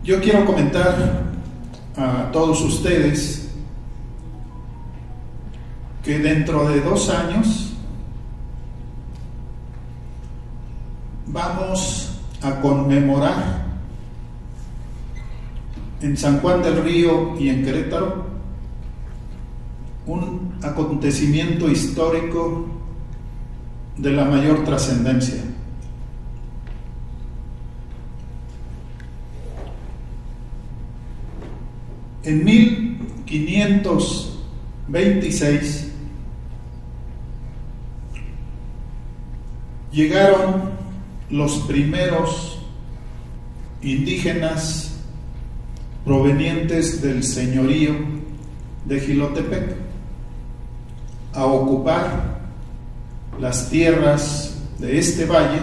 Yo quiero comentar a todos ustedes que dentro de 2 años vamos a conmemorar en San Juan del Río y en Querétaro un acontecimiento histórico de la mayor trascendencia. En 1526 llegaron los primeros indígenas provenientes del señorío de Jilotepec a ocupar las tierras de este valle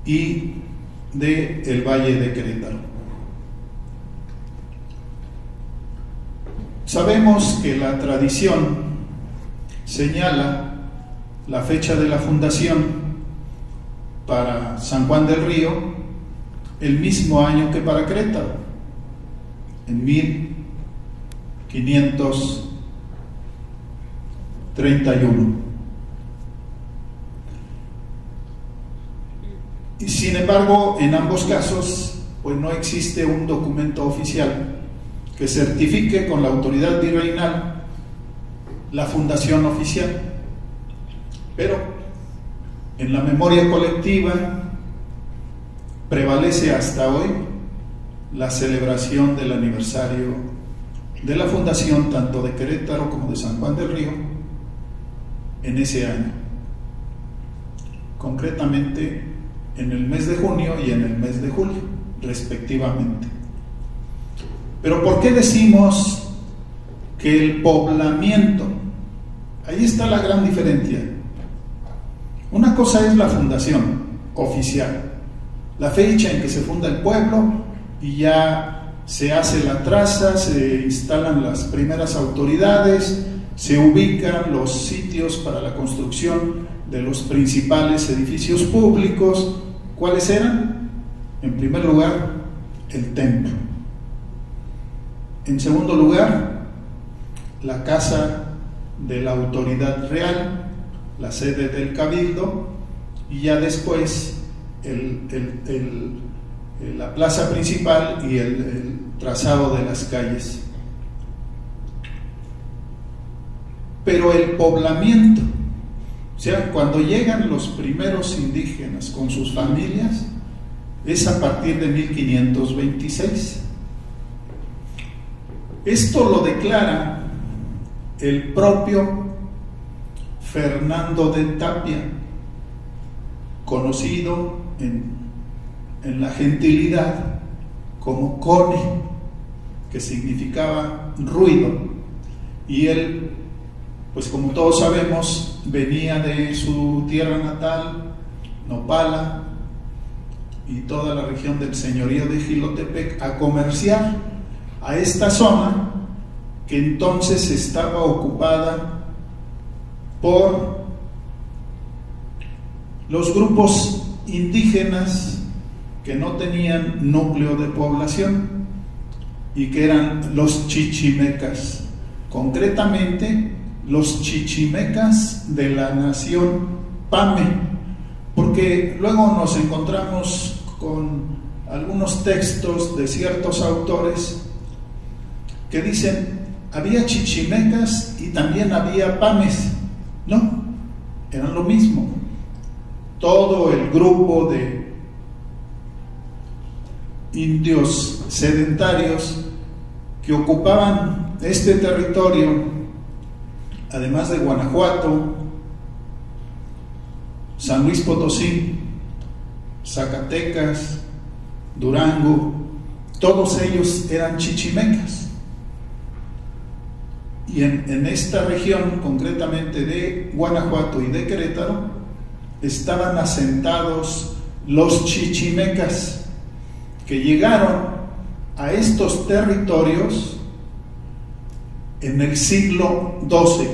y del valle de Querétaro. Sabemos que la tradición señala la fecha de la fundación para San Juan del Río el mismo año que para Querétaro, en 1531. Y sin embargo, en ambos casos, pues no existe un documento oficial que certifique con la autoridad virreinal la fundación oficial. Pero en la memoria colectiva prevalece hasta hoy la celebración del aniversario de la fundación tanto de Querétaro como de San Juan del Río en ese año, concretamente en el mes de junio y en el mes de julio, respectivamente. Pero ¿por qué decimos que el poblamiento? Ahí está la gran diferencia. Una cosa es la fundación oficial, la fecha en que se funda el pueblo y ya se hace la traza, se instalan las primeras autoridades, se ubican los sitios para la construcción de los principales edificios públicos. ¿Cuáles eran? En primer lugar, el templo. En segundo lugar, la casa de la autoridad real, la sede del cabildo, y ya después la plaza principal y el trazado de las calles. Pero el poblamiento, o sea, cuando llegan los primeros indígenas con sus familias, es a partir de 1526. Esto lo declara el propio Fernando de Tapia, conocido en la gentilidad como Cone, que significaba ruido, y él, pues como todos sabemos, venía de su tierra natal, Nopala, y toda la región del señorío de Jilotepec a comerciar a esta zona que entonces estaba ocupada por los grupos indígenas que no tenían núcleo de población y que eran los chichimecas, concretamente los chichimecas de la nación Pame, porque luego nos encontramos con algunos textos de ciertos autores que dicen había chichimecas y también había pames. No, eran lo mismo. Todo el grupo de indios sedentarios que ocupaban este territorio, además de Guanajuato, San Luis Potosí, Zacatecas, Durango, todos ellos eran chichimecas. Y en esta región, concretamente de Guanajuato y de Querétaro, estaban asentados los chichimecas, que llegaron a estos territorios en el siglo XII.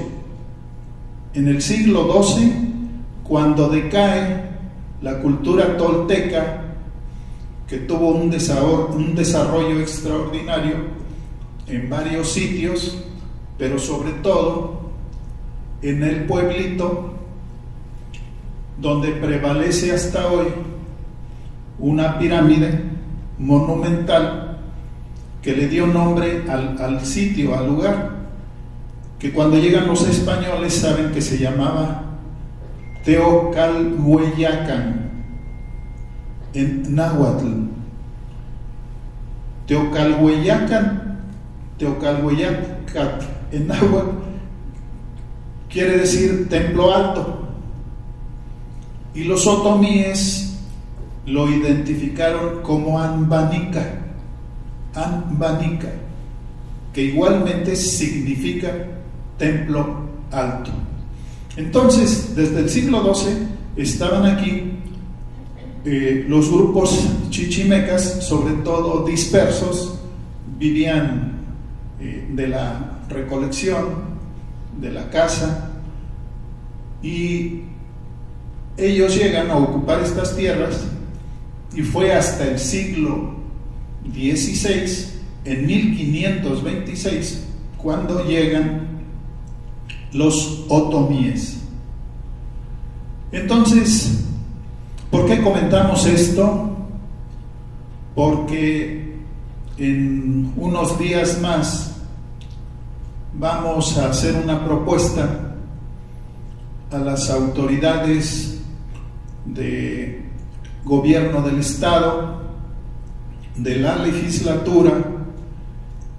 En el siglo XII, cuando decae la cultura tolteca que tuvo un desarrollo extraordinario en varios sitios, pero sobre todo en el pueblito donde prevalece hasta hoy una pirámide monumental que le dio nombre al sitio, al lugar, que cuando llegan los españoles saben que se llamaba Teocalhueyacan en náhuatl. Teocalhueyacan en náhuatl quiere decir templo alto, y los otomíes lo identificaron como Anbanica, que igualmente significa templo alto. Entonces, desde el siglo XII estaban aquí los grupos chichimecas, sobre todo dispersos, vivían de la recolección, de la caza, y ellos llegan a ocupar estas tierras, y fue hasta el siglo XVI, en 1526, cuando llegan los otomíes. Entonces, ¿por qué comentamos esto? Porque en unos días más vamos a hacer una propuesta a las autoridades de gobierno del Estado, de la legislatura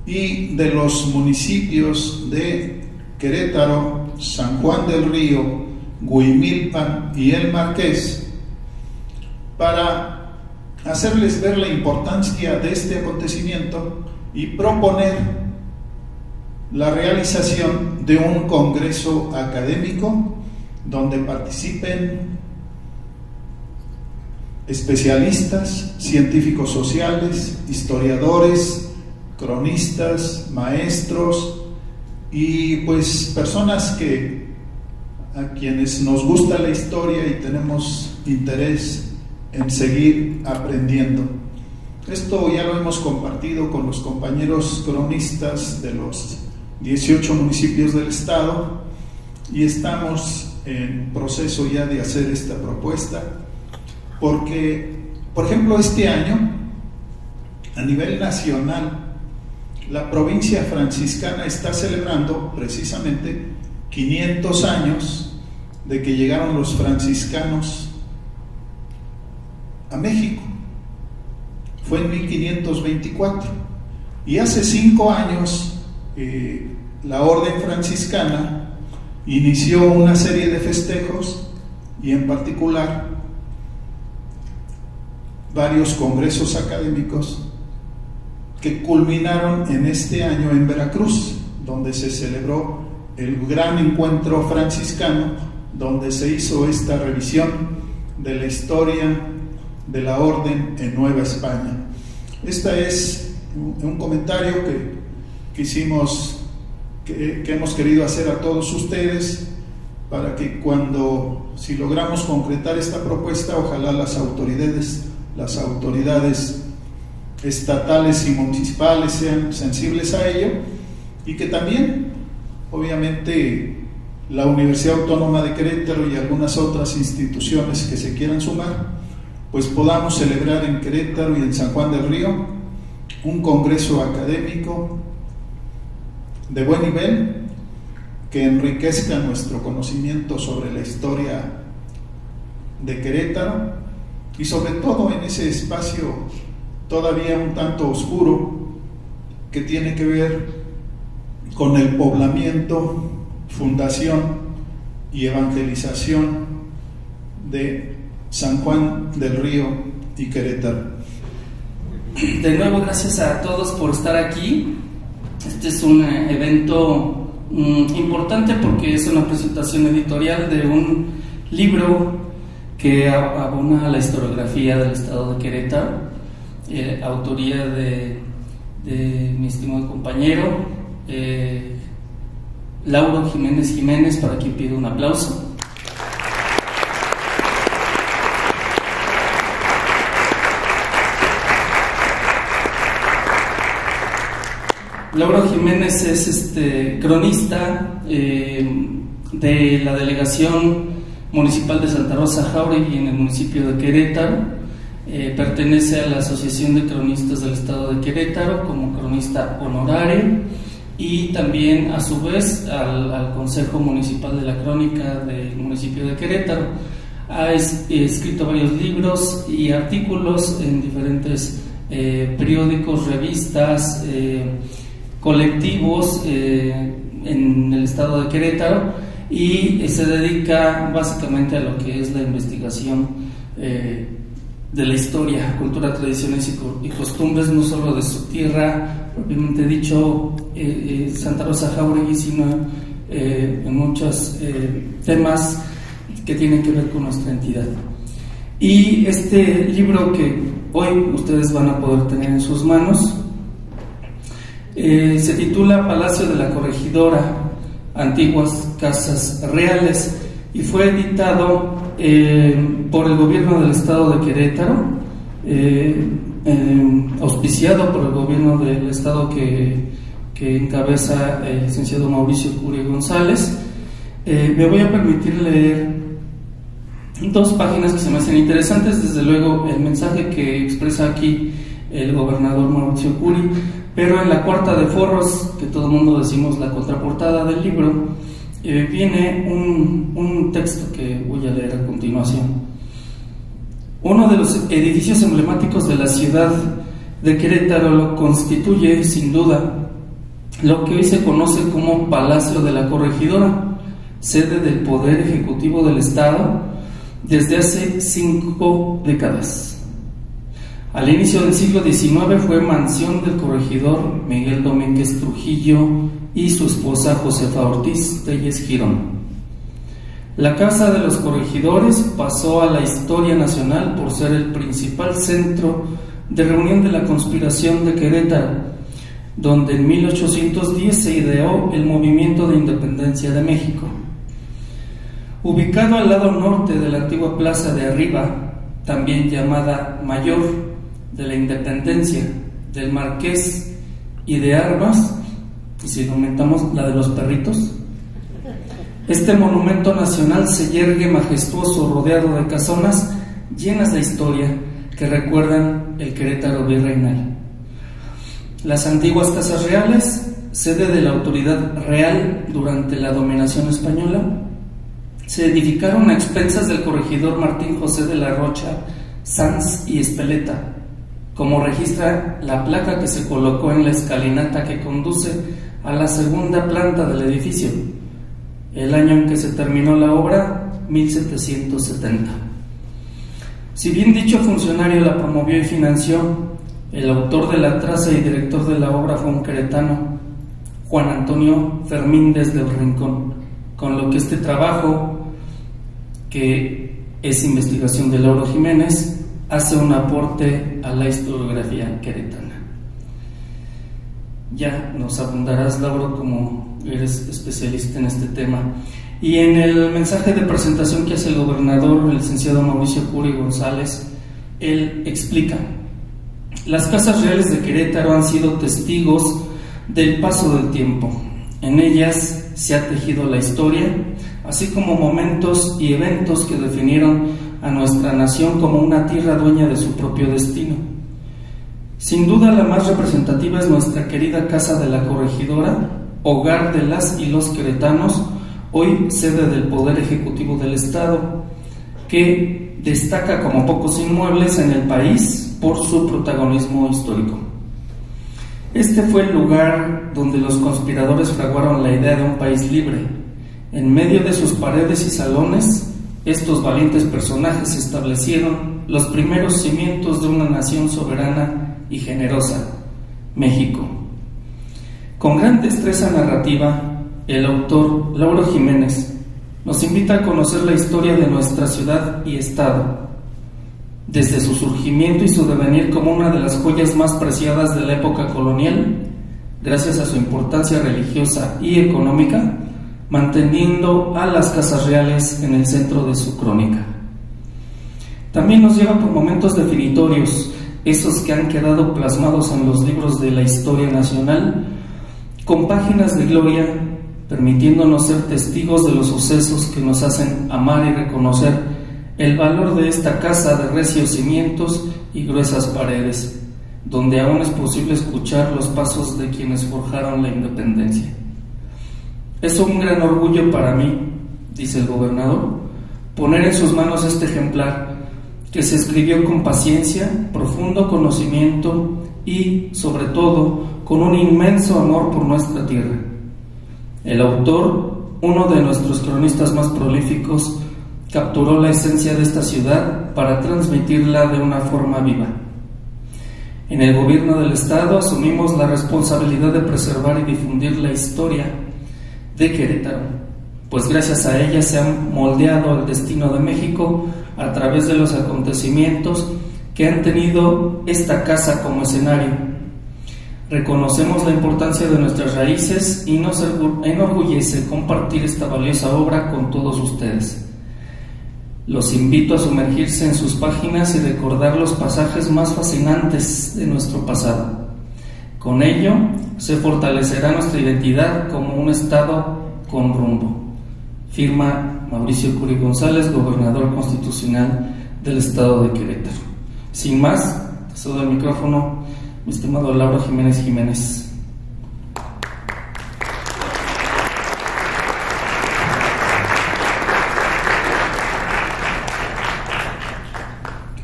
y de los municipios de Querétaro, San Juan del Río, Huimilpan y El Marqués, para hacerles ver la importancia de este acontecimiento y proponer la realización de un congreso académico donde participen especialistas, científicos sociales, historiadores, cronistas, maestros y pues personas a quienes nos gusta la historia y tenemos interés en seguir aprendiendo. Esto ya lo hemos compartido con los compañeros cronistas de los 18 municipios del estado y estamos en proceso ya de hacer esta propuesta, porque, por ejemplo, este año, a nivel nacional, la provincia franciscana está celebrando precisamente 500 años de que llegaron los franciscanos a México. Fue en 1524, y hace 5 años la orden franciscana inició una serie de festejos, y en particular varios congresos académicos que culminaron en este año en Veracruz, donde se celebró el gran encuentro franciscano, donde se hizo esta revisión de la historia de la orden en Nueva España. Este es un comentario que hemos querido hacer a todos ustedes, para que si logramos concretar esta propuesta, ojalá las autoridades estatales y municipales sean sensibles a ello, y que también, obviamente, la Universidad Autónoma de Querétaro y algunas otras instituciones que se quieran sumar, pues podamos celebrar en Querétaro y en San Juan del Río un congreso académico de buen nivel que enriquezca nuestro conocimiento sobre la historia de Querétaro, y sobre todo en ese espacio todavía un tanto oscuro que tiene que ver con el poblamiento, fundación y evangelización de San Juan del Río y Querétaro. De nuevo, gracias a todos por estar aquí. Este es un evento importante porque es una presentación editorial de un libro que abona a la historiografía del estado de Querétaro, autoría de mi estimado compañero Lauro Jiménez, para quien pido un aplauso. Lauro Jiménez es cronista de la delegación municipal de Santa Rosa Jáuregui en el municipio de Querétaro. Pertenece a la Asociación de Cronistas del Estado de Querétaro como cronista honorario y también a su vez al Consejo Municipal de la Crónica del municipio de Querétaro. Ha escrito varios libros y artículos en diferentes periódicos, revistas, colectivos en el estado de Querétaro, y se dedica básicamente a lo que es la investigación de la historia, cultura, tradiciones y costumbres, no solo de su tierra propiamente dicho, Santa Rosa Jáuregui, sino en muchos temas que tienen que ver con nuestra entidad. Y este libro que hoy ustedes van a poder tener en sus manos se titula Palacio de la Corregidora, Antiguas Casas Reales, y fue editado por el gobierno del estado de Querétaro, auspiciado por el gobierno del estado que encabeza el licenciado Mauricio Curi González. Me voy a permitir leer dos páginas que se me hacen interesantes. Desde luego el mensaje que expresa aquí el gobernador Mauricio Curi, pero en la cuarta de forros, que todo el mundo decimos la contraportada del libro, viene un texto que voy a leer a continuación. Uno de los edificios emblemáticos de la ciudad de Querétaro lo constituye sin duda lo que hoy se conoce como Palacio de la Corregidora, sede del Poder Ejecutivo del Estado desde hace 5 décadas. Al inicio del siglo XIX fue mansión del corregidor Miguel Domínguez Trujillo y su esposa Josefa Ortiz Telles Girón. La Casa de los Corregidores pasó a la historia nacional por ser el principal centro de reunión de la conspiración de Querétaro, donde en 1810 se ideó el Movimiento de Independencia de México. Ubicado al lado norte de la antigua Plaza de Arriba, también llamada Mayor, de la Independencia, del Marqués y de Armas, y si aumentamos la de los perritos, este monumento nacional se yergue majestuoso, rodeado de casonas llenas de historia que recuerdan el Querétaro virreinal. Las antiguas casas reales, sede de la autoridad real durante la dominación española, se edificaron a expensas del corregidor Martín José de la Rocha Sanz y Espeleta, como registra la placa que se colocó en la escalinata que conduce a la segunda planta del edificio. El año en que se terminó la obra, 1770. Si bien dicho funcionario la promovió y financió, el autor de la traza y director de la obra fue un queretano, Juan Antonio Fermíndez del Rincón, con lo que este trabajo, que es investigación de Lauro Jiménez, hace un aporte a la historiografía queretana. Ya nos abundarás, Lauro, como eres especialista en este tema. Y en el mensaje de presentación que hace el gobernador, el licenciado Mauricio Curi González, él explica: las casas reales de Querétaro han sido testigos del paso del tiempo. En ellas se ha tejido la historia, así como momentos y eventos que definieron a nuestra nación como una tierra dueña de su propio destino. Sin duda la más representativa es nuestra querida Casa de la Corregidora, hogar de las y los queretanos, hoy sede del Poder Ejecutivo del Estado, que destaca como pocos inmuebles en el país por su protagonismo histórico. Este fue el lugar donde los conspiradores fraguaron la idea de un país libre. En medio de sus paredes y salones, estos valientes personajes establecieron los primeros cimientos de una nación soberana y generosa, México. Con gran destreza narrativa, el autor Lauro Jiménez nos invita a conocer la historia de nuestra ciudad y estado, desde su surgimiento y su devenir como una de las joyas más preciadas de la época colonial, gracias a su importancia religiosa y económica, manteniendo a las casas reales en el centro de su crónica. También nos lleva por momentos definitorios, esos que han quedado plasmados en los libros de la historia nacional, con páginas de gloria, permitiéndonos ser testigos de los sucesos que nos hacen amar y reconocer el valor de esta casa de recios cimientos y gruesas paredes, donde aún es posible escuchar los pasos de quienes forjaron la independencia. Es un gran orgullo para mí, dice el gobernador, poner en sus manos este ejemplar que se escribió con paciencia, profundo conocimiento y, sobre todo, con un inmenso amor por nuestra tierra. El autor, uno de nuestros cronistas más prolíficos, capturó la esencia de esta ciudad para transmitirla de una forma viva. En el gobierno del Estado asumimos la responsabilidad de preservar y difundir la historia de Querétaro, pues gracias a ella se ha moldeado el destino de México a través de los acontecimientos que han tenido esta casa como escenario. Reconocemos la importancia de nuestras raíces y nos enorgullece compartir esta valiosa obra con todos ustedes. Los invito a sumergirse en sus páginas y recordar los pasajes más fascinantes de nuestro pasado. Con ello, se fortalecerá nuestra identidad como un Estado con rumbo. Firma Mauricio Curi González, gobernador constitucional del Estado de Querétaro. Sin más, cedo el micrófono, mi estimado Lauro Jiménez Jiménez.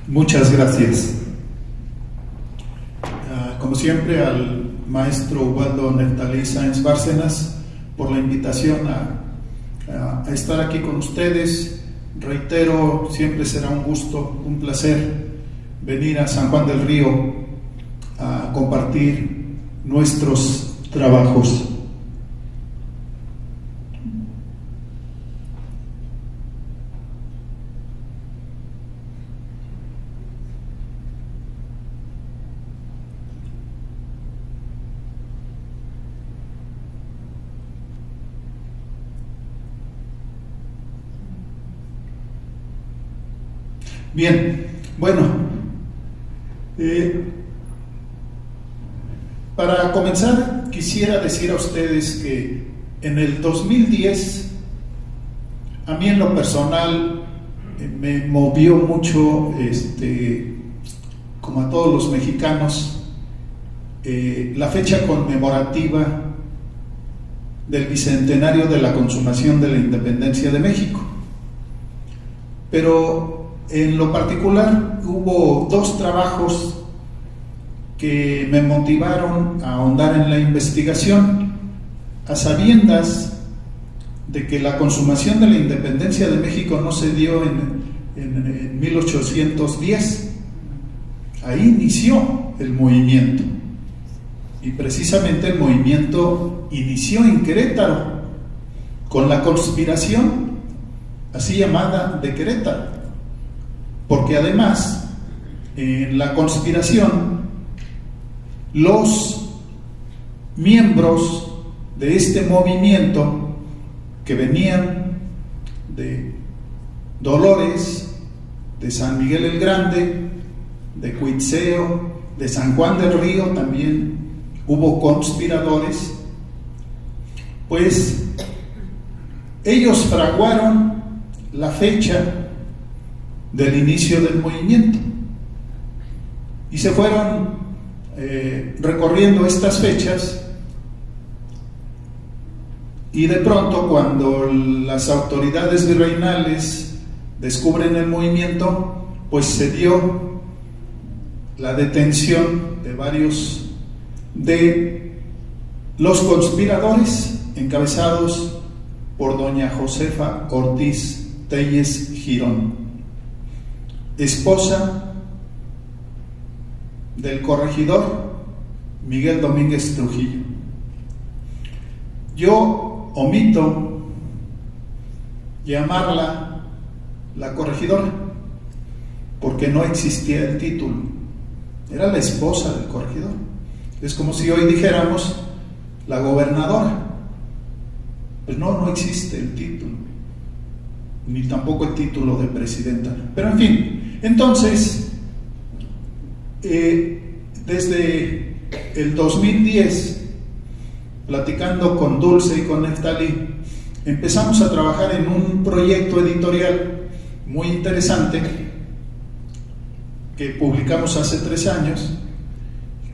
Muchas gracias. Como siempre, al maestro Ubaldo Neftalí Sáenz Bárcenas por la invitación a estar aquí con ustedes. Reitero, siempre será un gusto, un placer venir a San Juan del Río a compartir nuestros trabajos. Bien, bueno, para comenzar quisiera decir a ustedes que en el 2010, a mí en lo personal me movió mucho, como a todos los mexicanos, la fecha conmemorativa del bicentenario de la consumación de la independencia de México. Pero en lo particular hubo dos trabajos que me motivaron a ahondar en la investigación, a sabiendas de que la consumación de la independencia de México no se dio en 1810. Ahí inició el movimiento, y precisamente el movimiento inició en Querétaro con la conspiración así llamada de Querétaro, porque además en la conspiración los miembros de este movimiento que venían de Dolores, de San Miguel el Grande, de Cuitzeo, de San Juan del Río, también hubo conspiradores, pues ellos fraguaron la fecha del inicio del movimiento y se fueron recorriendo estas fechas, y de pronto, cuando las autoridades virreinales descubren el movimiento, pues se dio la detención de varios de los conspiradores encabezados por doña Josefa Ortiz Telles Girón, esposa del corregidor Miguel Domínguez Trujillo. Yo omito llamarla la corregidora porque no existía el título, era la esposa del corregidor. Es como si hoy dijéramos la gobernadora. Pues no existe el título, ni tampoco el título de presidenta. Pero en fin, entonces desde el 2010 platicando con Dulce y con Neftalí, empezamos a trabajar en un proyecto editorial muy interesante que publicamos hace 3 años,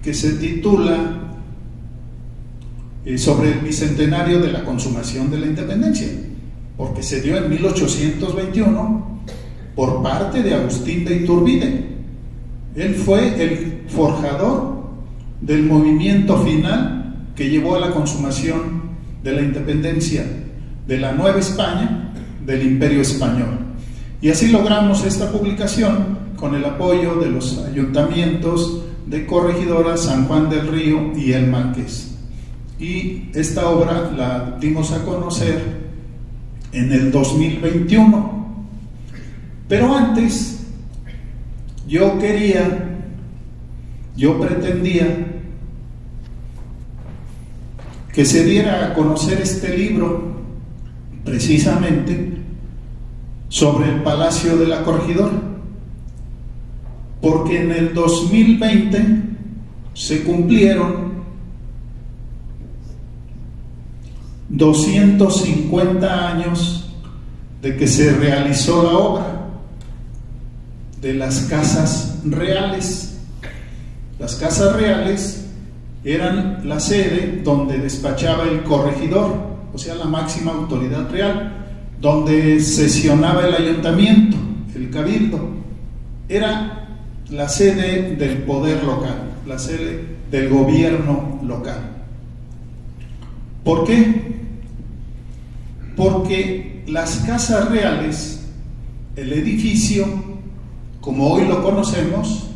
que se titula sobre el bicentenario de la consumación de la independencia, porque se dio en 1821 por parte de Agustín de Iturbide. Él fue el forjador del movimiento final que llevó a la consumación de la independencia de la Nueva España, del Imperio Español. Y así logramos esta publicación con el apoyo de los ayuntamientos de Corregidora, San Juan del Río y El Marqués. Y esta obra la dimos a conocer en el 2021. Pero antes, yo pretendía que se diera a conocer este libro, precisamente sobre el Palacio de la Corregidora, porque en el 2020 se cumplieron 250 años de que se realizó la obra de las casas reales. Las casas reales eran la sede donde despachaba el corregidor, o sea, la máxima autoridad real, donde sesionaba el ayuntamiento, el cabildo. Era la sede del poder local, la sede del gobierno local. ¿Por qué? Porque las casas reales, el edificio, como hoy lo conocemos,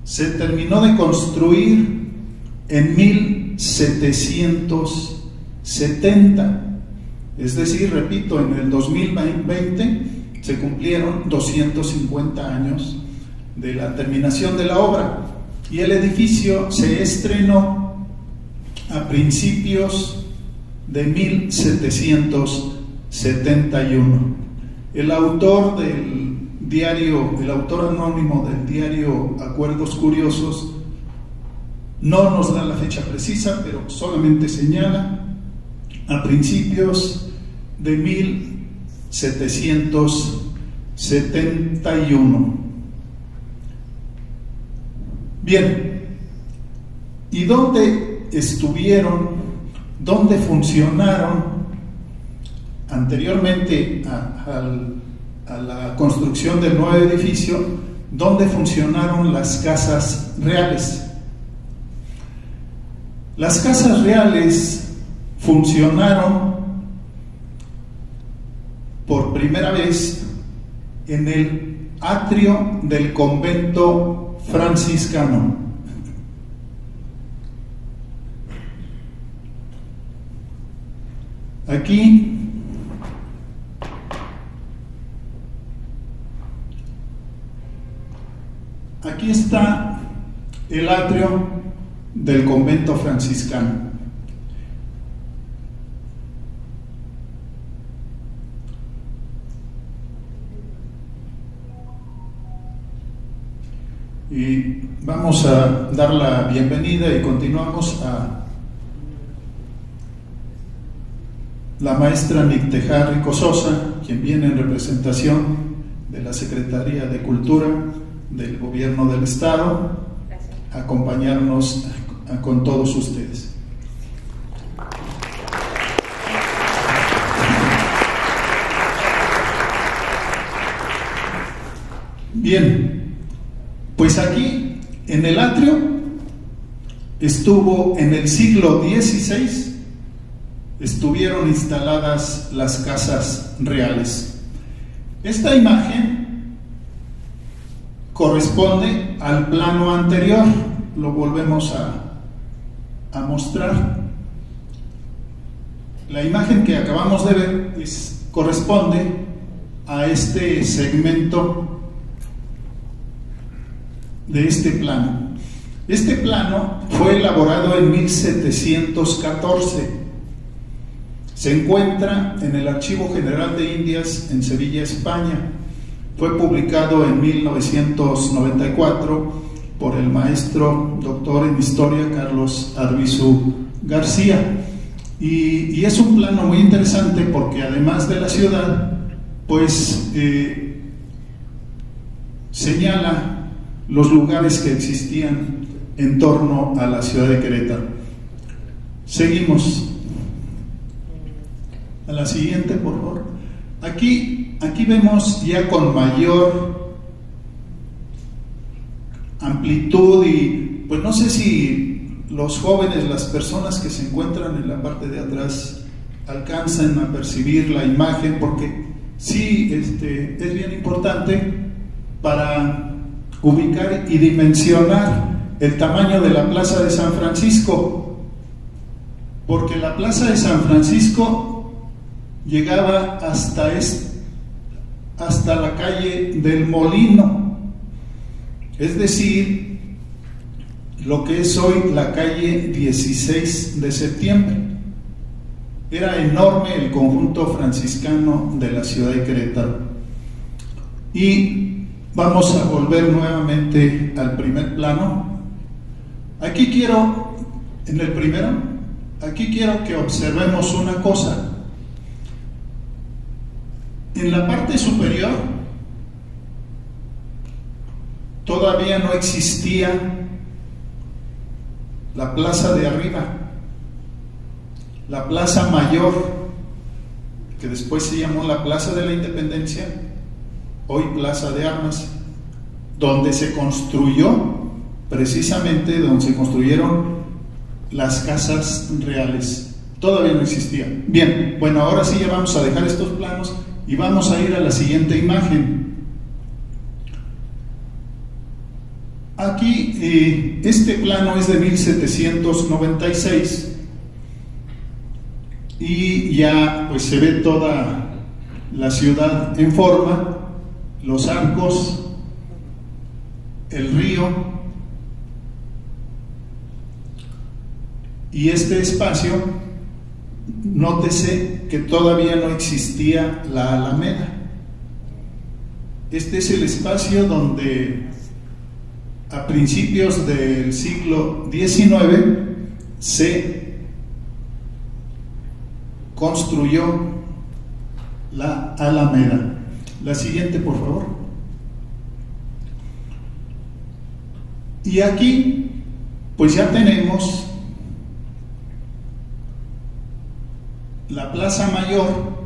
se terminó de construir en 1770. Es decir, repito, en el 2020 se cumplieron 250 años de la terminación de la obra, y el edificio se estrenó a principios de 1771. El autor anónimo del diario Acuerdos Curiosos no nos da la fecha precisa, pero solamente señala a principios de 1771. Bien, ¿y dónde funcionaron anteriormente a la construcción del nuevo edificio? ¿Dónde funcionaron las casas reales? Las casas reales funcionaron por primera vez en el atrio del convento franciscano. Aquí está el atrio del convento franciscano. Y vamos a dar la bienvenida y continuamos a la maestra Nicteja Rico Sosa, quien viene en representación de la Secretaría de Cultura del Gobierno del Estado, a acompañarnos con todos ustedes. Bien, pues aquí en el atrio estuvo en el siglo XVI, estuvieron instaladas las casas reales. Esta imagen corresponde al plano anterior, lo volvemos a mostrar. La imagen que acabamos de ver corresponde a este segmento de este plano. Este plano fue elaborado en 1714. Se encuentra en el Archivo General de Indias en Sevilla, España. Fue publicado en 1994 por el maestro doctor en historia Carlos Arbizu García. Y es un plano muy interesante porque además de la ciudad, pues señala los lugares que existían en torno a la ciudad de Querétaro. Seguimos. A la siguiente, por favor. Aquí vemos ya con mayor amplitud y pues no sé si los jóvenes, las personas que se encuentran en la parte de atrás alcanzan a percibir la imagen, porque sí, es bien importante para ubicar y dimensionar el tamaño de la Plaza de San Francisco, porque la Plaza de San Francisco llegaba hasta la calle del Molino, es decir, lo que es hoy la calle 16 de septiembre. Era enorme el conjunto franciscano de la ciudad de Querétaro. Y vamos a volver nuevamente al primer plano. Aquí quiero que observemos una cosa. En la parte superior todavía no existía la plaza de arriba, la plaza mayor, que después se llamó la Plaza de la Independencia, hoy Plaza de Armas, donde se construyó, precisamente donde se construyeron las casas reales. Todavía no existía. Bien, bueno, ahora sí ya vamos a dejar estos planos y vamos a ir a la siguiente imagen. Aquí, este plano es de 1796 y ya pues se ve toda la ciudad en forma, los arcos, el río y este espacio. Nótese que todavía no existía la Alameda. Este es el espacio donde a principios del siglo XIX se construyó la Alameda. La siguiente, por favor. Y aquí pues ya tenemos la Plaza Mayor.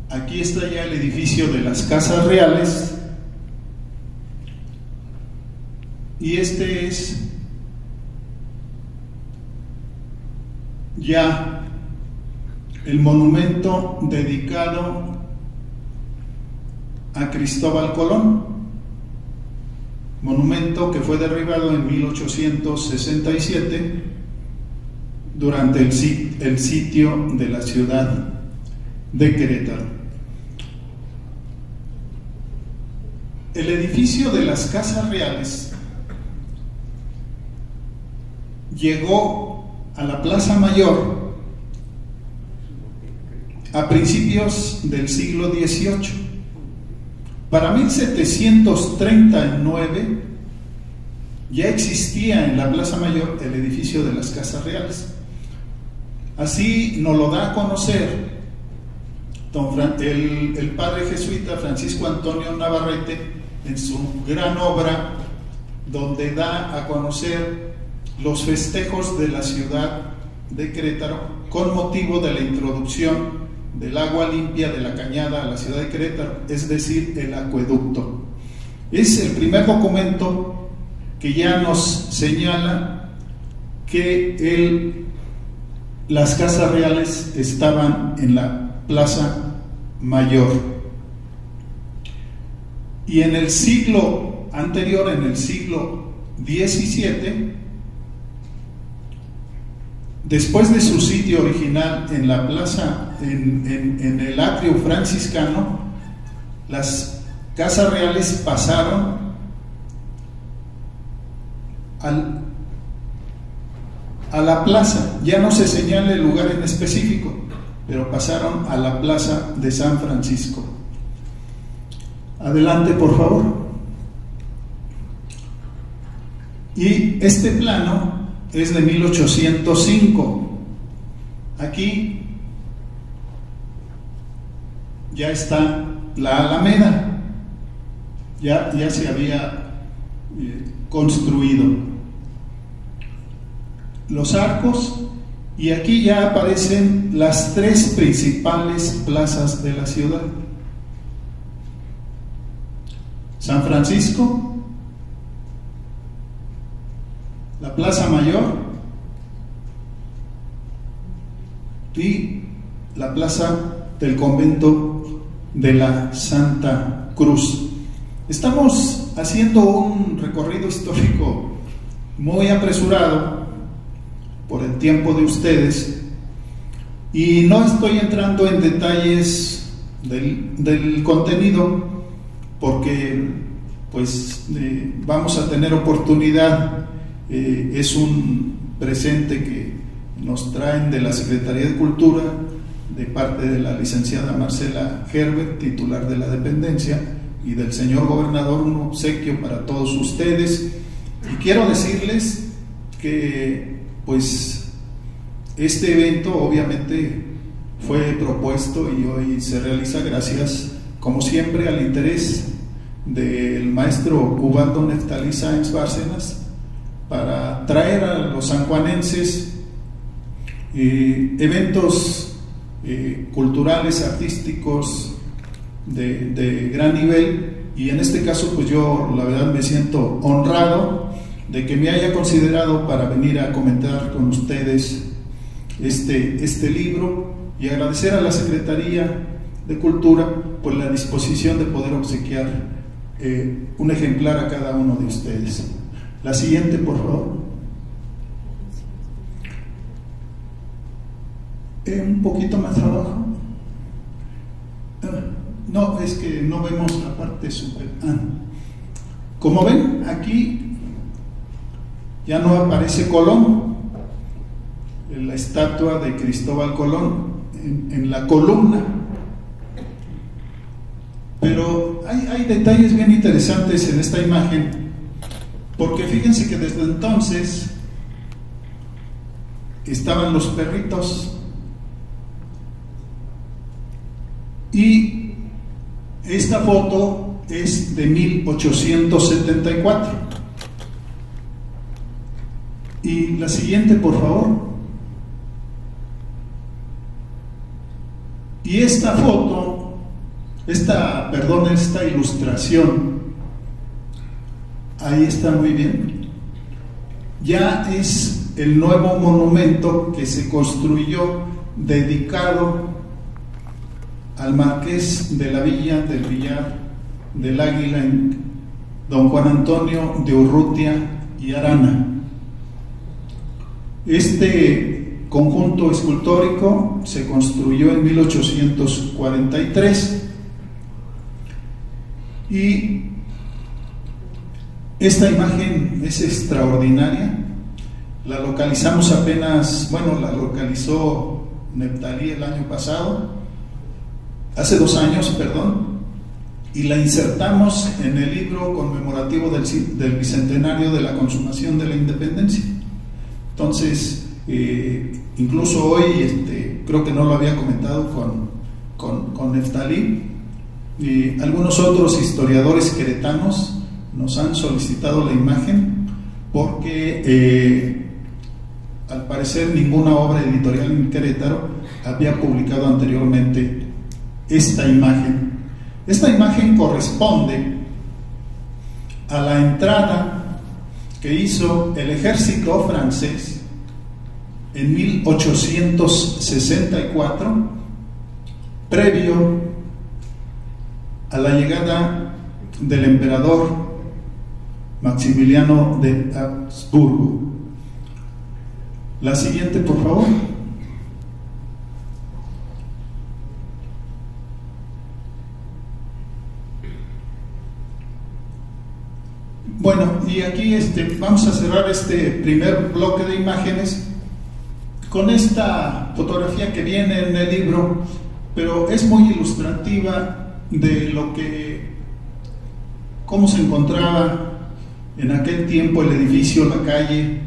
Aquí está ya el edificio de las Casas Reales y este es ya el monumento dedicado a Cristóbal Colón, monumento que fue derribado en 1867 durante el sitio de la ciudad de Querétaro. El edificio de las Casas Reales llegó a la Plaza Mayor a principios del siglo XVIII. Para 1739 ya existía en la Plaza Mayor el edificio de las Casas Reales. Así nos lo da a conocer el padre jesuita Francisco Antonio Navarrete en su gran obra, donde da a conocer los festejos de la ciudad de Querétaro con motivo de la introducción del agua limpia de la Cañada a la ciudad de Querétaro, es decir, el acueducto. Es el primer documento que ya nos señala que las Casas Reales estaban en la Plaza Mayor. Y en el siglo anterior, en el siglo XVII, después de su sitio original en la plaza, en el atrio franciscano, las Casas Reales pasaron a la plaza. Ya no se señala el lugar en específico, pero pasaron a la Plaza de San Francisco. Adelante, por favor. Y este plano es de 1805. Aquí ya está la Alameda, ya se había construido los arcos, y aquí ya aparecen las tres principales plazas de la ciudad: San Francisco, la Plaza Mayor y la Plaza del Convento de la Santa Cruz. Estamos haciendo un recorrido histórico muy apresurado por el tiempo de ustedes, y no estoy entrando en detalles del contenido, porque pues vamos a tener oportunidad. Es un presente que nos traen de la Secretaría de Cultura, de parte de la licenciada Marcela Herbert, titular de la dependencia, y del señor gobernador, un obsequio para todos ustedes. Y quiero decirles que pues este evento obviamente fue propuesto y hoy se realiza gracias, como siempre, al interés del maestro Ubaldo Neftalí Sáenz Bárcenas, para traer a los sanjuanenses eventos culturales, artísticos de gran nivel. Y en este caso pues yo la verdad me siento honrado de que me haya considerado para venir a comentar con ustedes este libro, y agradecer a la Secretaría de Cultura por la disposición de poder obsequiar un ejemplar a cada uno de ustedes. La siguiente, por favor. Un poquito más abajo. No, es que no vemos la parte super. Como ven, aquí ya no aparece Colón, la estatua de Cristóbal Colón en la columna. Pero hay detalles bien interesantes en esta imagen, porque fíjense que desde entonces estaban los perritos, y esta foto es de 1874. Y la siguiente, por favor. Y esta foto, esta ilustración, ahí está muy bien, ya es el nuevo monumento que se construyó dedicado al marqués de la Villa del Villar del Águila, don Juan Antonio de Urrutia y Arana. Este conjunto escultórico se construyó en 1843, y esta imagen es extraordinaria. La localizamos la localizó Neftalí el año pasado, hace 2 años, perdón, y la insertamos en el libro conmemorativo del bicentenario de la consumación de la independencia. Entonces, incluso hoy, creo que no lo había comentado con Neftalí, algunos otros historiadores queretanos nos han solicitado la imagen, porque al parecer ninguna obra editorial en Querétaro había publicado anteriormente esta imagen. Esta imagen corresponde a la entrada que hizo el ejército francés en 1864, previo a la llegada del emperador Maximiliano de Habsburgo. La siguiente, por favor. Bueno, y aquí vamos a cerrar este primer bloque de imágenes con esta fotografía que viene en el libro, pero es muy ilustrativa de cómo se encontraba en aquel tiempo el edificio, la calle.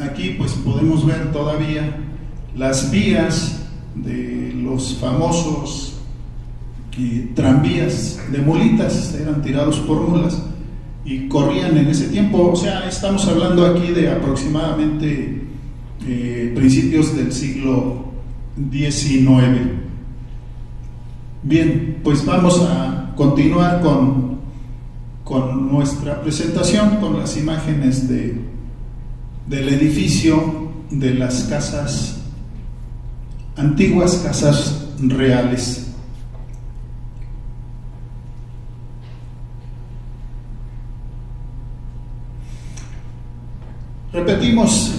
Aquí pues podemos ver todavía las vías de los famosos tranvías de mulitas, eran tirados por mulas y corrían en ese tiempo. O sea, estamos hablando aquí de aproximadamente principios del siglo XIX. Bien, pues vamos a continuar con nuestra presentación, con las imágenes del edificio de las casas antiguas, casas reales. Repetimos,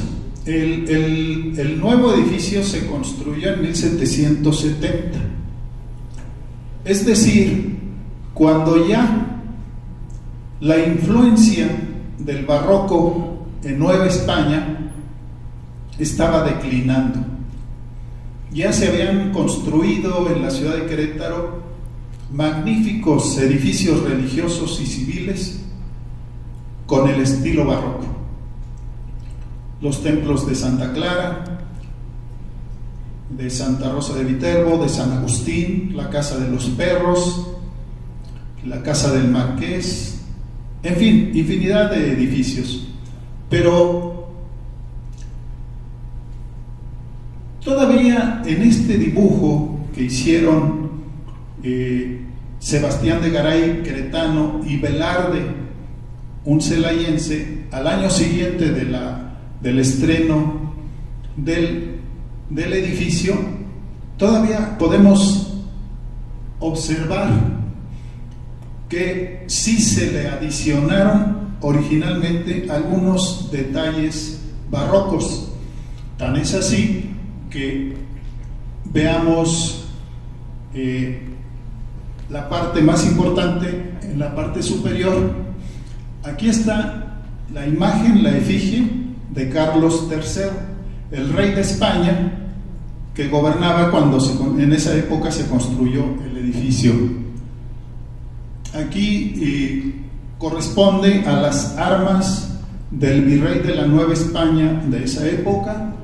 el nuevo edificio se construyó en 1770, es decir, cuando ya la influencia del barroco en Nueva España estaba declinando. Ya se habían construido en la ciudad de Querétaro magníficos edificios religiosos y civiles con el estilo barroco. Los templos de Santa Clara, de Santa Rosa de Viterbo, de San Agustín, la Casa de los Perros, la Casa del Marqués, en fin, infinidad de edificios. Pero todavía en este dibujo que hicieron Sebastián de Garay, queretano, y Velarde, un celayense, al año siguiente del estreno del edificio, todavía podemos observar que sí se le adicionaron originalmente algunos detalles barrocos. Tan es así que veamos la parte más importante en la parte superior. Aquí está la imagen, la efigie de Carlos III, el rey de España, que gobernaba cuando en esa época se construyó el edificio. Aquí corresponde a las armas del virrey de la Nueva España de esa época,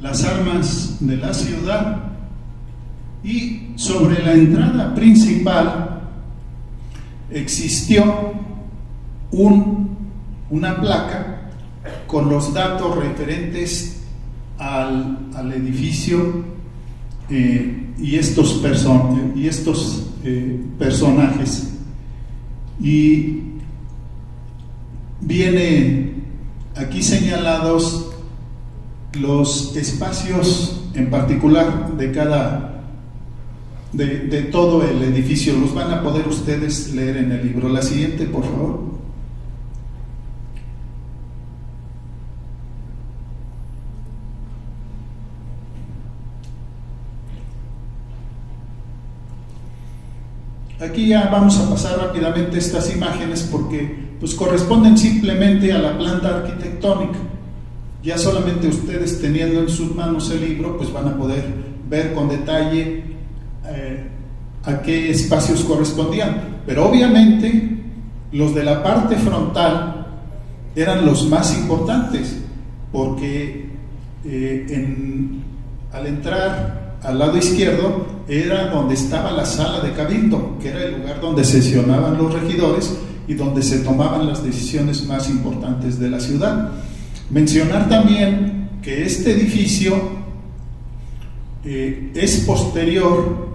las armas de la ciudad, y sobre la entrada principal existió una placa con los datos referentes al edificio y estos personajes. Y viene aquí señalados los espacios en particular de todo el edificio. Los van a poder ustedes leer en el libro. La siguiente, por favor. Aquí ya vamos a pasar rápidamente estas imágenes porque pues corresponden simplemente a la planta arquitectónica. Ya solamente ustedes, teniendo en sus manos el libro, pues van a poder ver con detalle a qué espacios correspondían. Pero obviamente los de la parte frontal eran los más importantes, porque al entrar al lado izquierdo era donde estaba la sala de cabildo, que era el lugar donde sesionaban los regidores y donde se tomaban las decisiones más importantes de la ciudad. Mencionar también que este edificio es posterior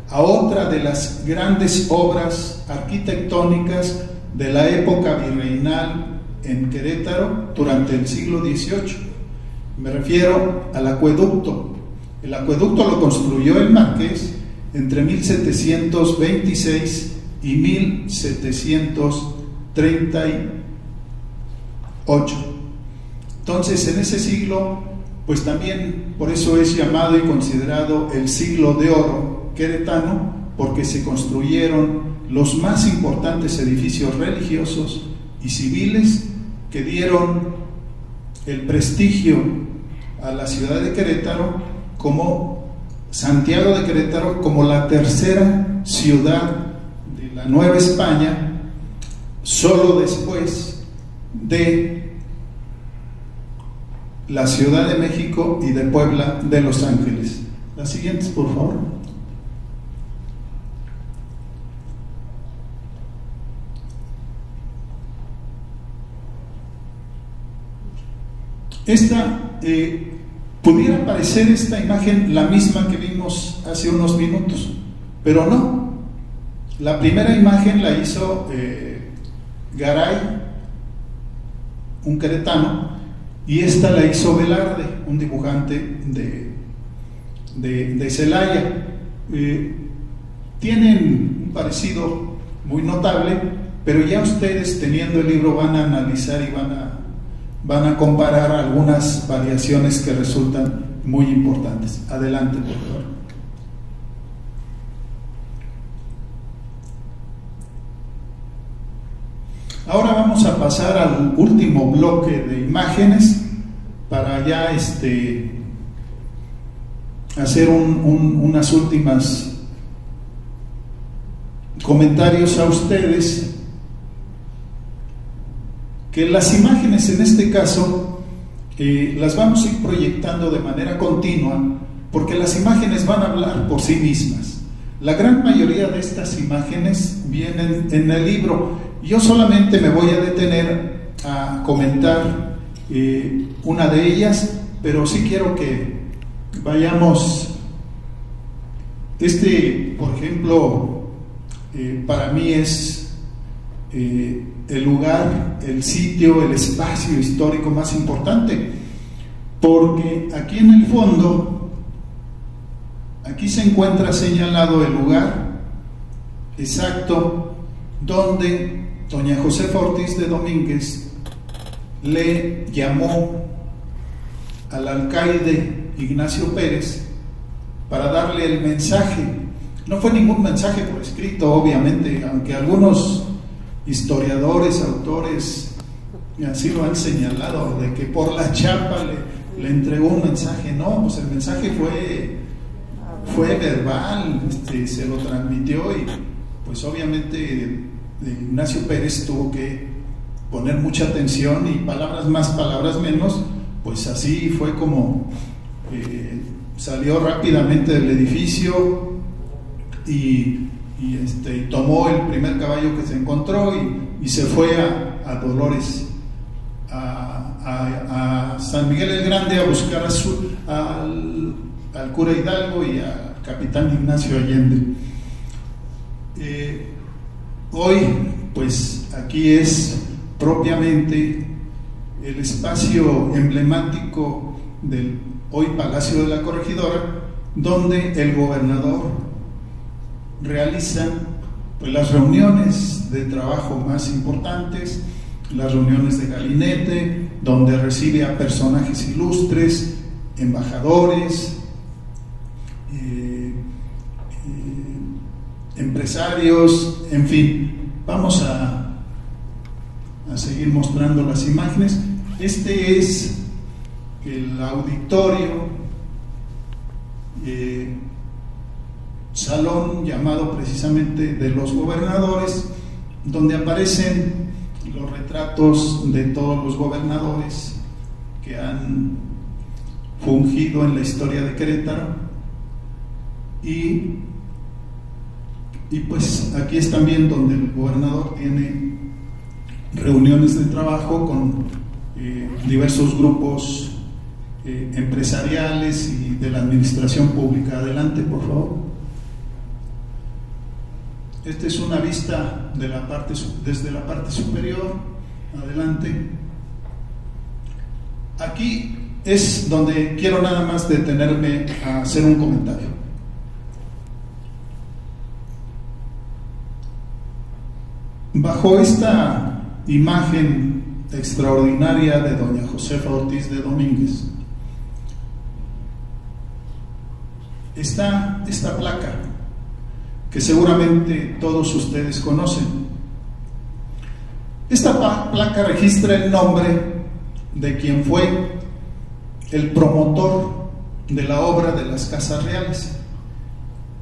a otra de las grandes obras arquitectónicas de la época virreinal en Querétaro durante el siglo XVIII. Me refiero al acueducto. El acueducto lo construyó el Marqués entre 1726 y 1738. Entonces, en ese siglo, pues también por eso es llamado y considerado el siglo de oro queretano, porque se construyeron los más importantes edificios religiosos y civiles que dieron el prestigio a la ciudad de Querétaro, como Santiago de Querétaro, como la tercera ciudad de la Nueva España, solo después de la Ciudad de México y de Puebla de Los Ángeles. Las siguientes, por favor. Pudiera parecer esta imagen la misma que vimos hace unos minutos, pero no. La primera imagen la hizo Garay, un queretano, y esta la hizo Velarde, un dibujante de Celaya. Tienen un parecido muy notable, pero ya ustedes, teniendo el libro, van a analizar y van a comparar algunas variaciones que resultan muy importantes. Adelante, por favor. Ahora vamos a pasar al último bloque de imágenes para ya hacer unas últimas comentarios a ustedes. Que las imágenes en este caso las vamos a ir proyectando de manera continua, porque las imágenes van a hablar por sí mismas. La gran mayoría de estas imágenes vienen en el libro. Yo solamente me voy a detener a comentar una de ellas, pero sí quiero que vayamos. Por ejemplo, para mí es el lugar, el sitio, el espacio histórico más importante, porque aquí en el fondo, aquí se encuentra señalado el lugar exacto donde doña Josefa Ortiz de Domínguez le llamó al alcaide Ignacio Pérez para darle el mensaje. No fue ningún mensaje por escrito, obviamente, aunque algunos historiadores, autores así lo han señalado, de que por la chapa le entregó un mensaje. No, pues el mensaje fue verbal, se lo transmitió, y pues obviamente Ignacio Pérez tuvo que poner mucha atención, y palabras más, palabras menos, pues así fue como salió rápidamente del edificio y tomó el primer caballo que se encontró y se fue a Dolores, a San Miguel el Grande, a buscar al cura Hidalgo y al capitán Ignacio Allende. Hoy, pues aquí es propiamente el espacio emblemático del hoy Palacio de la Corregidora, donde el gobernador realiza pues las reuniones de trabajo más importantes, las reuniones de gabinete, donde recibe a personajes ilustres, embajadores, empresarios, en fin. Vamos a seguir mostrando las imágenes. Este es el auditorio, salón llamado precisamente de los gobernadores, donde aparecen los retratos de todos los gobernadores que han fungido en la historia de Querétaro, y pues aquí es también donde el gobernador tiene reuniones de trabajo con diversos grupos empresariales y de la administración pública. Adelante, por favor. Esta es una vista de desde la parte superior. Adelante. Aquí es donde quiero nada más detenerme a hacer un comentario. Bajo esta imagen extraordinaria de doña Josefa Ortiz de Domínguez está esta placa que seguramente todos ustedes conocen. Esta placa registra el nombre de quien fue el promotor de la obra de las Casas Reales,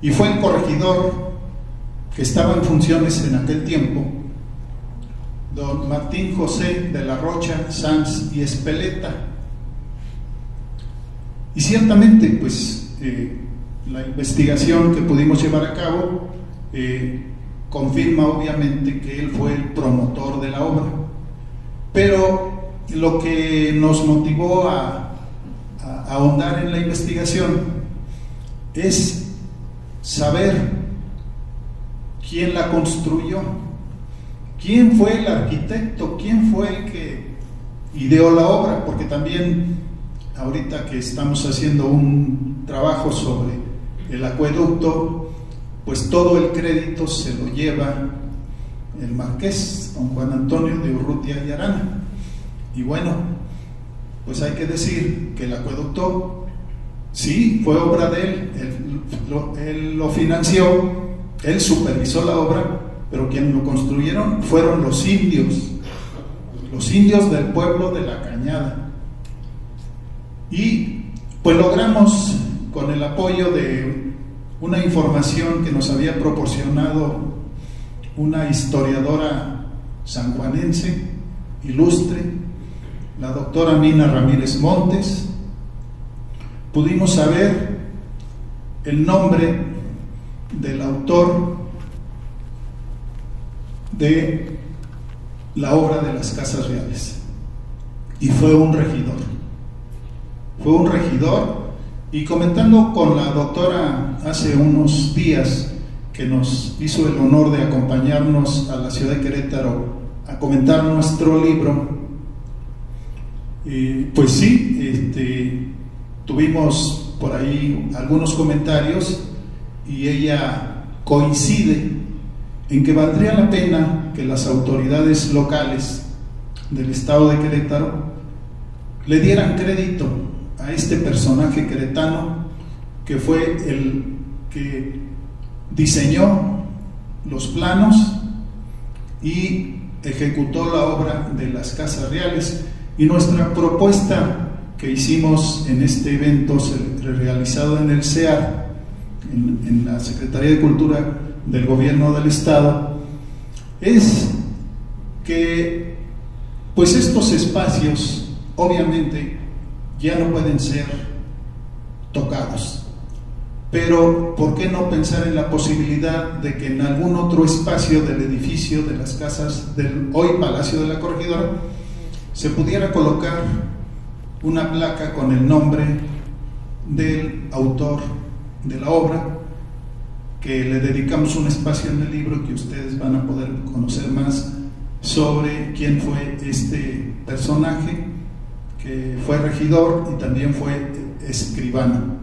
y fue el corregidor que estaba en funciones en aquel tiempo, don Martín José de la Rocha Sanz y Espeleta. Y ciertamente, pues, la investigación que pudimos llevar a cabo confirma obviamente que él fue el promotor de la obra. Pero lo que nos motivó a ahondar en la investigación es saber quién la construyó, quién fue el arquitecto, quién fue el que ideó la obra, porque también ahorita que estamos haciendo un trabajo sobre el acueducto, pues todo el crédito se lo lleva el marqués, don Juan Antonio de Urrutia y Arana. Y bueno, pues hay que decir que el acueducto sí fue obra de él, él lo financió, él supervisó la obra, pero quienes lo construyeron fueron los indios del pueblo de La Cañada. Y pues logramos, con el apoyo de una información que nos había proporcionado una historiadora sanjuanense ilustre, la doctora Mina Ramírez Montes, pudimos saber el nombre del autor de la obra de las Casas Reales, y fue un regidor. Y comentando con la doctora hace unos días, que nos hizo el honor de acompañarnos a la ciudad de Querétaro a comentar nuestro libro, pues sí, tuvimos por ahí algunos comentarios, y ella coincide en que valdría la pena que las autoridades locales del estado de Querétaro le dieran crédito a este personaje queretano, que fue el que diseñó los planos y ejecutó la obra de las Casas Reales. Y nuestra propuesta que hicimos en este evento realizado en el CEAR, en la Secretaría de Cultura del Gobierno del Estado, es que pues estos espacios obviamente ya no pueden ser tocados, pero ¿por qué no pensar en la posibilidad de que en algún otro espacio del edificio de las casas del hoy Palacio de la Corregidora se pudiera colocar una placa con el nombre del autor de la obra, que le dedicamos un espacio en el libro, que ustedes van a poder conocer más sobre quién fue este personaje, que fue regidor y también fue escribano.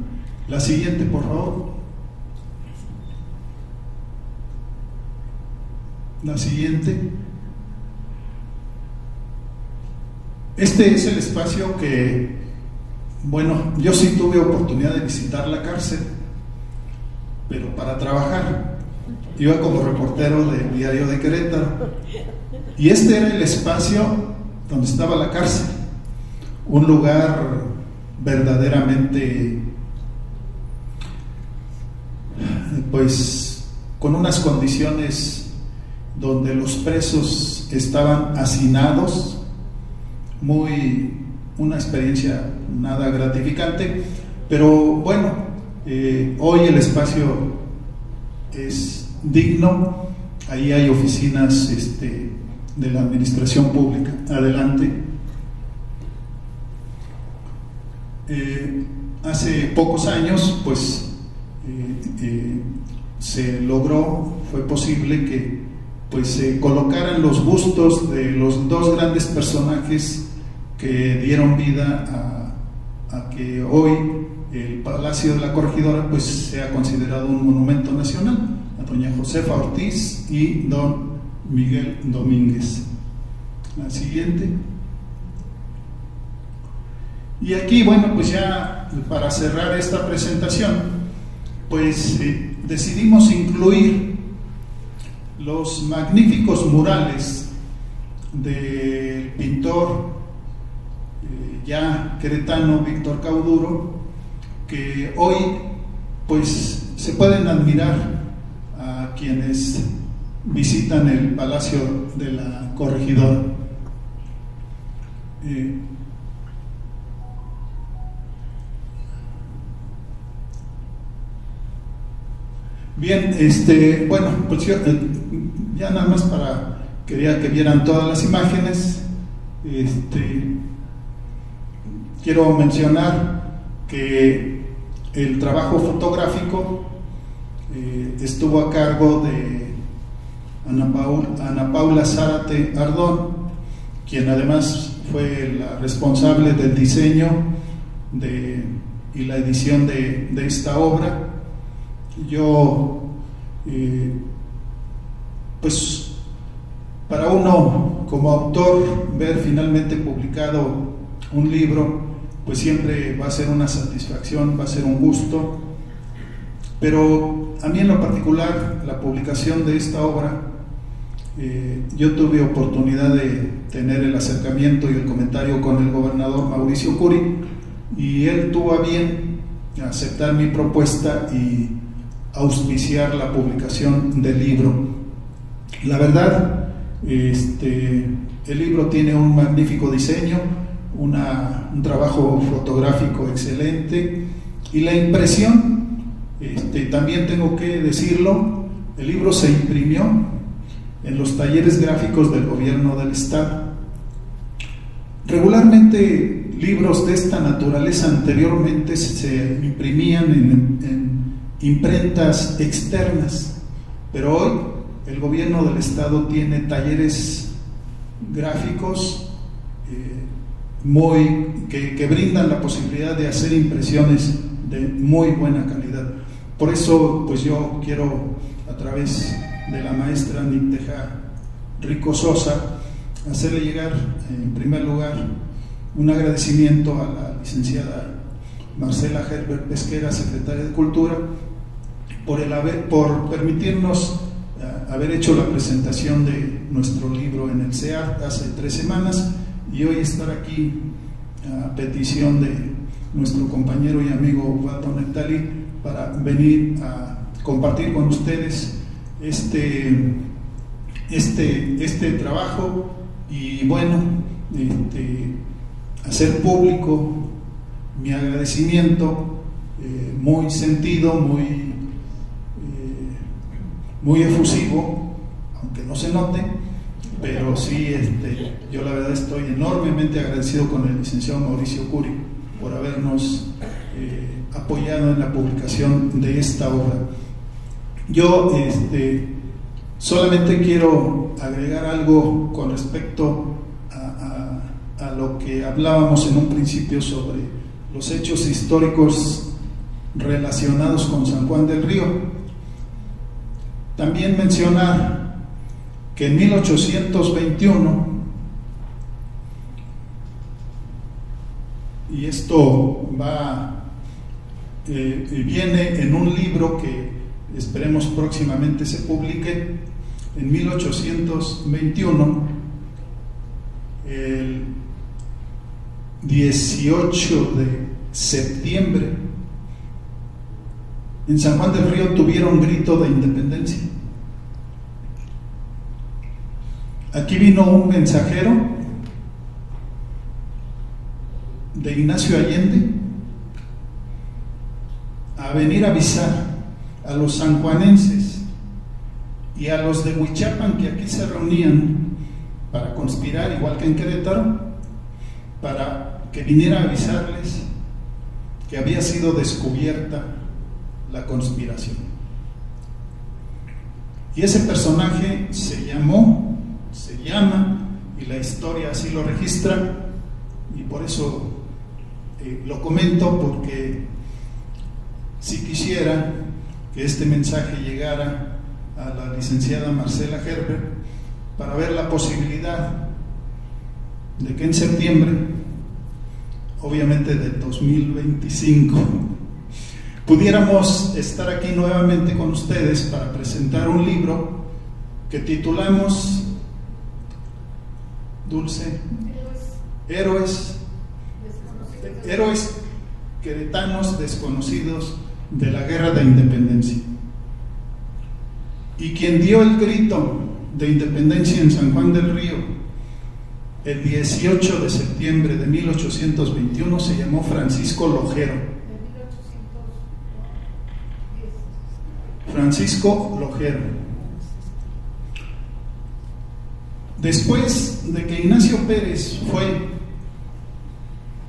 La siguiente, por favor. La siguiente. Este es el espacio que, bueno, yo sí tuve oportunidad de visitar la cárcel, pero para trabajar. Iba como reportero del Diario de Querétaro, y este era el espacio donde estaba la cárcel, un lugar verdaderamente, pues, con unas condiciones donde los presos estaban hacinados, una experiencia nada gratificante, pero bueno, hoy el espacio es digno. Ahí hay oficinas de la administración pública. Adelante. Hace pocos años, pues, se logró, fue posible que pues se colocaran los bustos de los dos grandes personajes que dieron vida a que hoy el Palacio de la Corregidora pues sea considerado un monumento nacional, a doña Josefa Ortiz y don Miguel Domínguez. La siguiente. Y aquí, bueno, pues ya para cerrar esta presentación, pues decidimos incluir los magníficos murales del pintor ya queretano Víctor Cauduro, que hoy pues se pueden admirar a quienes visitan el Palacio de la Corregidora. Bien, bueno, pues yo, ya nada más quería que vieran todas las imágenes. Quiero mencionar que el trabajo fotográfico estuvo a cargo de Ana Paula Zárate Ardón, quien además fue la responsable del diseño y la edición de esta obra. Yo, pues, para uno como autor, ver finalmente publicado un libro, pues siempre va a ser una satisfacción, va a ser un gusto. Pero a mí en lo particular, la publicación de esta obra, yo tuve oportunidad de tener el acercamiento y el comentario con el gobernador Mauricio Curi, y él tuvo a bien aceptar mi propuesta y auspiciar la publicación del libro. La verdad, el libro tiene un magnífico diseño, un trabajo fotográfico excelente, y la impresión, también tengo que decirlo, el libro se imprimió en los talleres gráficos del gobierno del estado. Regularmente libros de esta naturaleza anteriormente se imprimían en imprentas externas, pero hoy el gobierno del estado tiene talleres gráficos que brindan la posibilidad de hacer impresiones de muy buena calidad. Por eso, pues yo quiero, a través de la maestra Nicteja Rico Sosa, hacerle llegar, en primer lugar, un agradecimiento a la licenciada Marcela Herbert Pesquera, secretaria de Cultura, por permitirnos haber hecho la presentación de nuestro libro en el CEART hace 3 semanas, y hoy estar aquí a petición de nuestro compañero y amigo Vato Nectali para venir a compartir con ustedes este trabajo, y bueno, hacer público mi agradecimiento muy sentido, muy efusivo, aunque no se note, pero sí, yo la verdad estoy enormemente agradecido con el licenciado Mauricio Curi por habernos apoyado en la publicación de esta obra. Yo solamente quiero agregar algo con respecto a lo que hablábamos en un principio sobre los hechos históricos relacionados con San Juan del Río. También mencionar que en 1821, y esto viene en un libro que esperemos próximamente se publique, en 1821, el 18 de septiembre, en San Juan del Río tuvieron grito de independencia. Aquí vino un mensajero de Ignacio Allende a venir a avisar a los sanjuanenses y a los de Huichapan, que aquí se reunían para conspirar, igual que en Querétaro, para que viniera a avisarles que había sido descubierta la conspiración. Y ese personaje se llama, y la historia así lo registra, y por eso lo comento, porque si quisiera que este mensaje llegara a la licenciada Marcela Herbert, para ver la posibilidad de que en septiembre, obviamente del 2025, pudiéramos estar aquí nuevamente con ustedes para presentar un libro que titulamos Dulce, Héroes queretanos desconocidos de la Guerra de Independencia. Y quien dio el grito de independencia en San Juan del Río el 18 de septiembre de 1821 se llamó Francisco Lojero. Francisco Lojero. Después de que Ignacio Pérez fue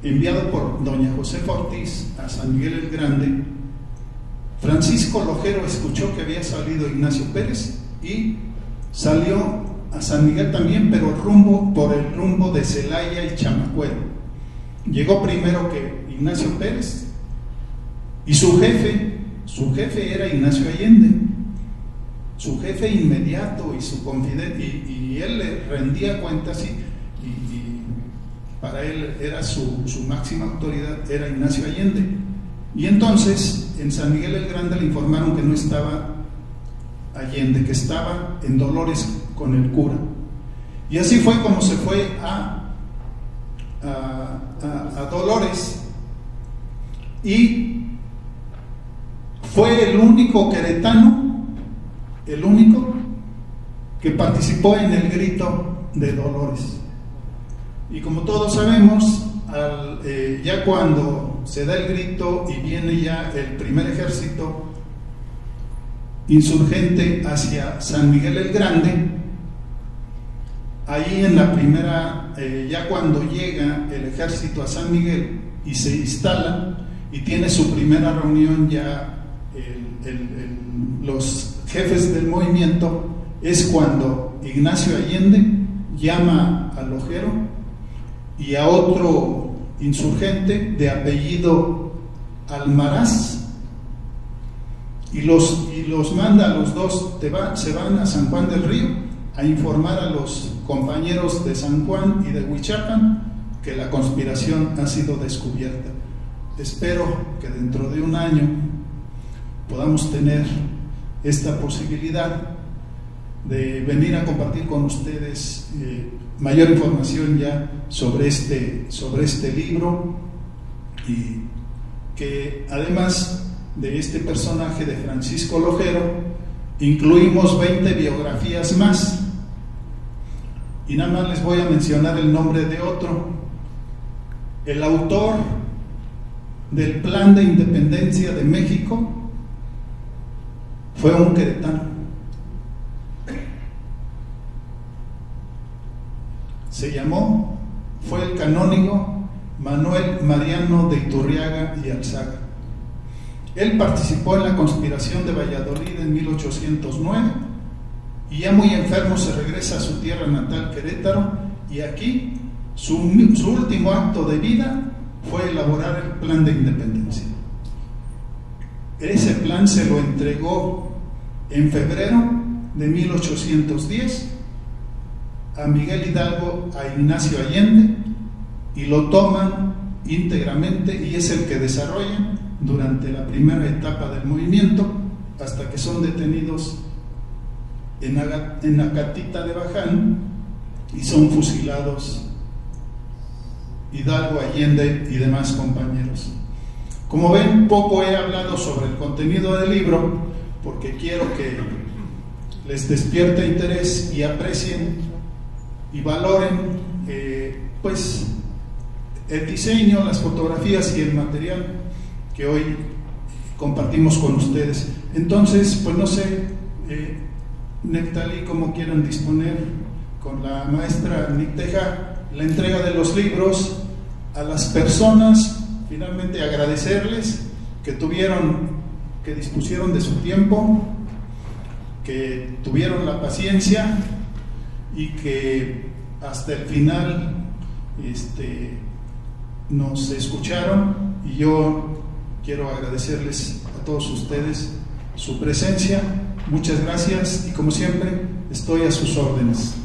enviado por doña Josefa Ortiz a San Miguel el Grande, Francisco Lojero escuchó que había salido Ignacio Pérez y salió a San Miguel también, pero por el rumbo de Celaya y Chamacuero. Llegó primero que Ignacio Pérez y su jefe era Ignacio Allende, su jefe inmediato y su confidente, y él le rendía cuentas y para él era su máxima autoridad, era Ignacio Allende. Y entonces en San Miguel el Grande le informaron que no estaba Allende, que estaba en Dolores con el cura. Y así fue como se fue a Dolores, y fue el único queretano, el único que participó en el grito de Dolores. Y como todos sabemos, ya cuando se da el grito y viene ya el primer ejército insurgente hacia San Miguel el Grande, ahí en la primera, ya cuando llega el ejército a San Miguel y se instala y tiene su primera reunión ya los jefes del movimiento, es cuando Ignacio Allende llama a Lojero y a otro insurgente de apellido Almaraz y los manda a los dos, se van a San Juan del Río a informar a los compañeros de San Juan y de Huichapan que la conspiración ha sido descubierta. Espero que dentro de un año podamos tener esta posibilidad de venir a compartir con ustedes mayor información ya sobre este libro, y que además de este personaje de Francisco Lojero incluimos 20 biografías más, y nada más les voy a mencionar el nombre de otro. El autor del Plan de Independencia de México fue un queretano, fue el canónigo Manuel Mariano de Iturriaga y Alzaga. Él participó en la conspiración de Valladolid en 1809 y ya muy enfermo se regresa a su tierra natal, Querétaro, y aquí su último acto de vida fue elaborar el Plan de Independencia. Ese plan se lo entregó en febrero de 1810 a Miguel Hidalgo, a Ignacio Allende, y lo toman íntegramente, y es el que desarrollan durante la primera etapa del movimiento hasta que son detenidos en Acatita de Baján y son fusilados Hidalgo, Allende y demás compañeros. Como ven, poco he hablado sobre el contenido del libro porque quiero que les despierte interés y aprecien y valoren pues el diseño, las fotografías y el material que hoy compartimos con ustedes. Entonces, pues no sé, Nectalí, como quieran disponer con la maestra Nicteja la entrega de los libros a las personas. Finalmente agradecerles que dispusieron de su tiempo, que tuvieron la paciencia y que hasta el final nos escucharon, y yo quiero agradecerles a todos ustedes su presencia. Muchas gracias, y como siempre estoy a sus órdenes.